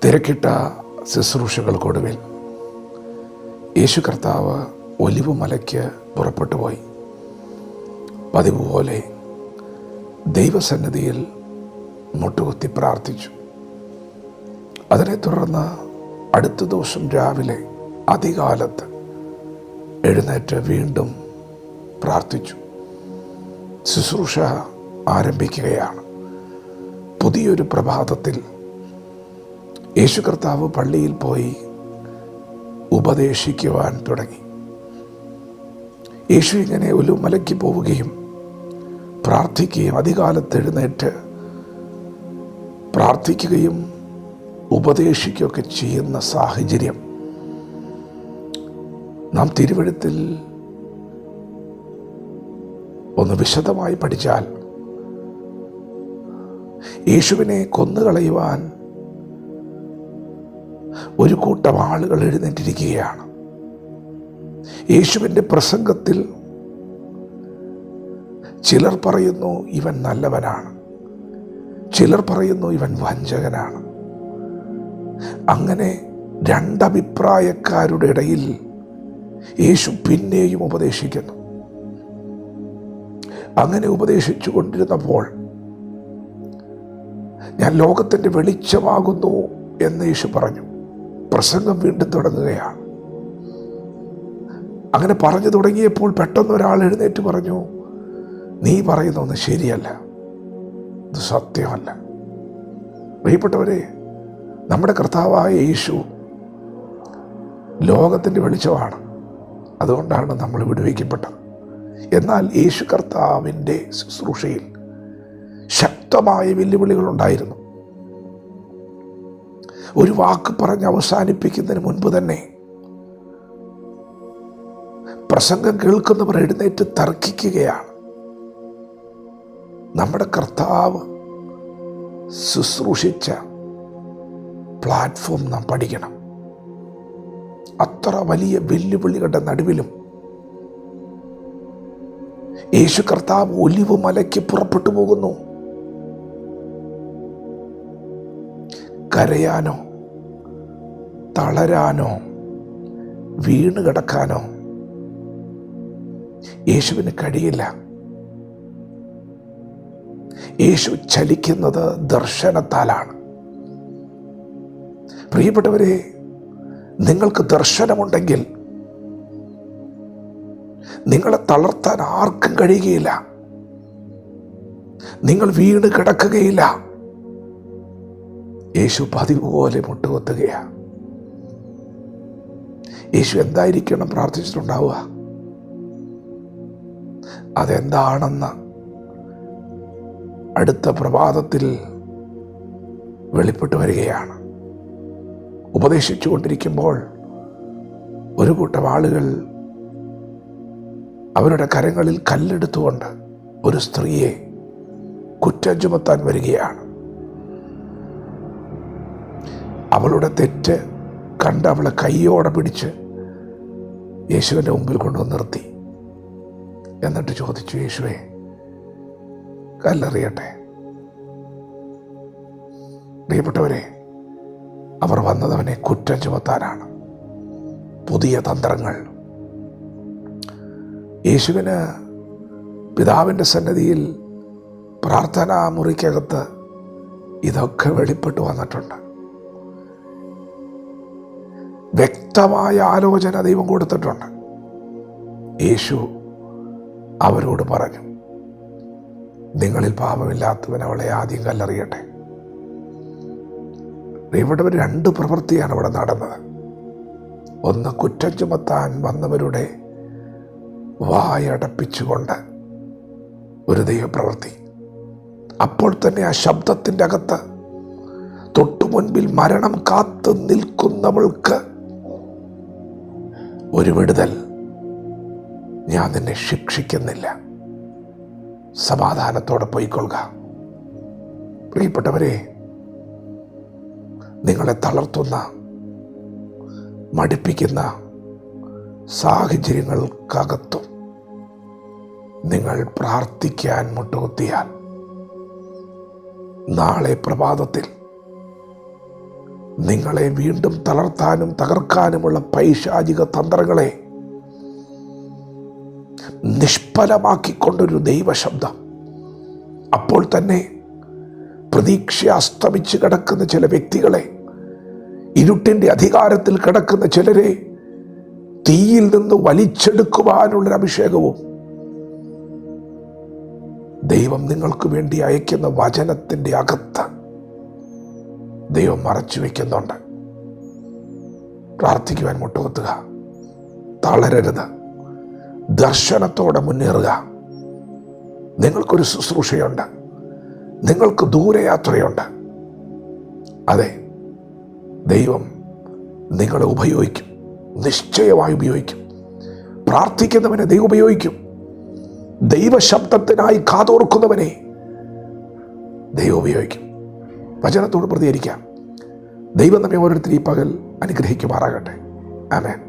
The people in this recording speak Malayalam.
തിരക്കിട്ട ശുശ്രൂഷകൾക്കൊടുവിൽ യേശു കർത്താവ് ഒലിവ് മലയ്ക്ക് പുറപ്പെട്ടു പോയി. പതിവ് പോലെ ദൈവസന്നിധിയിൽ മുട്ടുകുത്തി പ്രാർത്ഥിച്ചു. അതിനെ തുടർന്ന് അടുത്ത ദിവസം രാവിലെ അതികാലത്ത് എഴുന്നേറ്റ് വീണ്ടും പ്രാർത്ഥിച്ചു. ശുശ്രൂഷ ആരംഭിക്കുകയാണ്. പുതിയൊരു പ്രഭാതത്തിൽ യേശു കർത്താവ് പള്ളിയിൽ പോയി ഉപദേശിക്കുവാൻ തുടങ്ങി. യേശു ഇങ്ങനെ ഒരു മലയ്ക്ക് പോവുകയും പ്രാർത്ഥിക്കുകയും അതികാലത്ത് എഴുന്നേറ്റ് പ്രാർത്ഥിക്കുകയും ഉപദേശിക്കുകയൊക്കെ ചെയ്യുന്ന സാഹചര്യം നാം തിരുവെഴുത്തിൽ ഒന്ന് വിശദമായി പഠിച്ചാൽ യേശുവിനെ കൊന്നുകളയുവാൻ ഒരു കൂട്ടം ആളുകൾ എഴുന്നേറ്റിരിക്കുകയാണ്. യേശുവിൻ്റെ പ്രസംഗത്തിൽ ചിലർ പറയുന്നു ഇവൻ നല്ലവനാണ്, ചിലർ പറയുന്നു ഇവൻ വഞ്ചകനാണ്. അങ്ങനെ രണ്ടഭിപ്രായക്കാരുടെ ഇടയിൽ യേശു പിന്നെയും ഉപദേശിക്കുന്നു. അങ്ങനെ ഉപദേശിച്ചു കൊണ്ടിരുന്നപ്പോൾ ഞാൻ ലോകത്തിൻ്റെ വെളിച്ചമാകുന്നു എന്ന് യേശു പറഞ്ഞു. പ്രസംഗം വീണ്ടും തുടങ്ങുകയാണ്. അങ്ങനെ പറഞ്ഞു തുടങ്ങിയപ്പോൾ പെട്ടെന്ന് ഒരാൾ എഴുന്നേറ്റ് പറഞ്ഞു, നീ പറയുന്നൊന്നും ശരിയല്ല, ഇത് സത്യമല്ല. പ്രിയപ്പെട്ടവരെ, നമ്മുടെ കർത്താവായ യേശു ലോകത്തിൻ്റെ വെളിച്ചമാണ്. അതുകൊണ്ടാണ് നമ്മൾ വിടുവിക്കപ്പെട്ടത്. എന്നാൽ യേശു കർത്താവിൻ്റെ ശുശ്രൂഷയിൽ ശക്തമായ വെല്ലുവിളികളുണ്ടായിരുന്നു. ഒരു വാക്ക് പറഞ്ഞ് അവസാനിപ്പിക്കുന്നതിന് മുൻപ് തന്നെ പ്രസംഗം കേൾക്കുന്നവർ എഴുന്നേറ്റ് തർക്കിക്കുകയാണ്. നമ്മുടെ കർത്താവ് ശുശ്രൂഷിച്ച പ്ലാറ്റ്ഫോം നാം പഠിക്കണം. അത്ര വലിയ വെല്ലുവിളികളുടെ നടുവിലും യേശു കർത്താവ് ഒലിവ് മലയ്ക്ക് പുറപ്പെട്ടു പോകുന്നു. കരയാനോ തളരാനോ വീണ് കിടക്കാനോ യേശുവിന് കഴിയില്ല. യേശു ചലിക്കുന്നത് ദർശനത്താലാണ്. പ്രിയപ്പെട്ടവരെ, നിങ്ങൾക്ക് ദർശനമുണ്ടെങ്കിൽ നിങ്ങളെ തളർത്താൻ ആർക്കും കഴിയുകയില്ല. നിങ്ങൾ വീണ് കിടക്കുകയില്ല. യേശു പതിവ് പോലെ മുട്ടുകുത്തുകയാണ്. യേശു എന്തായിരിക്കണം പ്രാർത്ഥിച്ചിട്ടുണ്ടാവുക? അതെന്താണെന്ന് അടുത്ത പ്രഭാതത്തിൽ വെളിപ്പെട്ടു വരികയാണ്. ഉപദേശിച്ചു കൊണ്ടിരിക്കുമ്പോൾ ഒരു കൂട്ടം ആളുകൾ അവരുടെ കരങ്ങളിൽ കല്ലെടുത്തുകൊണ്ട് ഒരു സ്ത്രീയെ കുറ്റം ചുമത്താൻ വരികയാണ്. അവളുടെ തെറ്റ് കണ്ട് അവളെ കൈയോടെ പിടിച്ച് യേശുവിൻ്റെ മുമ്പിൽ കൊണ്ടുവന്ന് നിർത്തി. എന്നിട്ട് ചോദിച്ചു, യേശുവേ, കല്ലെറിയട്ടെ? പ്രിയപ്പെട്ടവരെ, അവർ വന്നതവനെ കുറ്റം ചുമത്താനാണ്. പുതിയ തന്ത്രങ്ങൾ. യേശുവിന് പിതാവിൻ്റെ സന്നിധിയിൽ പ്രാർത്ഥനാ മുറിക്കകത്ത് ഇതൊക്കെ വെളിപ്പെട്ടു വന്നിട്ടുണ്ട്. വ്യക്തമായ ആലോചന ദൈവം കൊടുത്തിട്ടുണ്ട്. യേശു അവരോട് പറഞ്ഞു, നിങ്ങളിൽ പാപമില്ലാത്തവൻ അവളെ ആദ്യം കല്ലെറിയട്ടെ. ഇവിടെ രണ്ട് പ്രവൃത്തിയാണ് ഇവിടെ നടന്നത്. ഒന്ന്, കുറ്റം ചുമത്താൻ വന്നവരുടെ വായടപ്പിച്ചുകൊണ്ട് ഒരു ദൈവപ്രവൃത്തി. അപ്പോൾ തന്നെ ആ ശബ്ദത്തിൻ്റെ അകത്ത് തൊട്ടു മുൻപിൽ മരണം കാത്തു നിൽക്കുന്നവൾക്ക് ഒരു വിടുതൽ. ഞാൻ നിന്നെ ശിക്ഷിക്കുന്നില്ല, സമാധാനത്തോടെ പോയിക്കൊള്ളുക. പ്രിയപ്പെട്ടവരെ, നിങ്ങളെ തളർത്തുന്ന, മടുപ്പിക്കുന്ന സാഹചര്യങ്ങൾക്കകത്തും നിങ്ങൾ പ്രാർത്ഥിക്കാൻ മുട്ടുകുത്തിയാൽ നാളെ പ്രഭാതത്തിൽ നിങ്ങളെ വീണ്ടും തളർത്താനും തകർക്കാനുമുള്ള പൈശാചിക തന്ത്രങ്ങളെ നിഷ്ഫലമാക്കിക്കൊണ്ടൊരു ദൈവശബ്ദം. അപ്പോൾ തന്നെ പ്രതീക്ഷ അസ്തമിച്ച് കിടക്കുന്ന ചില വ്യക്തികളെ, ഇരുട്ടിൻ്റെ അധികാരത്തിൽ കിടക്കുന്ന ചിലരെ തീയിൽ നിന്ന് വലിച്ചെടുക്കുവാനുള്ളൊരു അഭിഷേകവും ദൈവം നിങ്ങൾക്ക് വേണ്ടി അയക്കുന്ന വചനത്തിൻ്റെ അകത്ത് ദൈവം മറച്ചു വയ്ക്കുന്നുണ്ട്. പ്രാർത്ഥിക്കുവാൻ മുട്ടുകുത്തുക, തളരരുത്, ദർശനത്തോടെ മുന്നേറുക. നിങ്ങൾക്കൊരു ശുശ്രൂഷയുണ്ട്, നിങ്ങൾക്ക് ദൂരയാത്രയുണ്ട്. അതെ, ദൈവം നിങ്ങളെ ഉപയോഗിക്കും, നിശ്ചയമായി ഉപയോഗിക്കും. പ്രാർത്ഥിക്കുന്നവനെ ദൈവം ഉപയോഗിക്കും. ദൈവശബ്ദത്തിനായി കാതോർക്കുന്നവനെ ദൈവം ഉപയോഗിക്കും. വചനത്തോട് പ്രതികരിക്കാം. ദൈവം നമ്മെ ഓരോരുത്തരും ഈ പകൽ അനുഗ്രഹിക്കുമാറാകട്ടെ. ആമേൻ.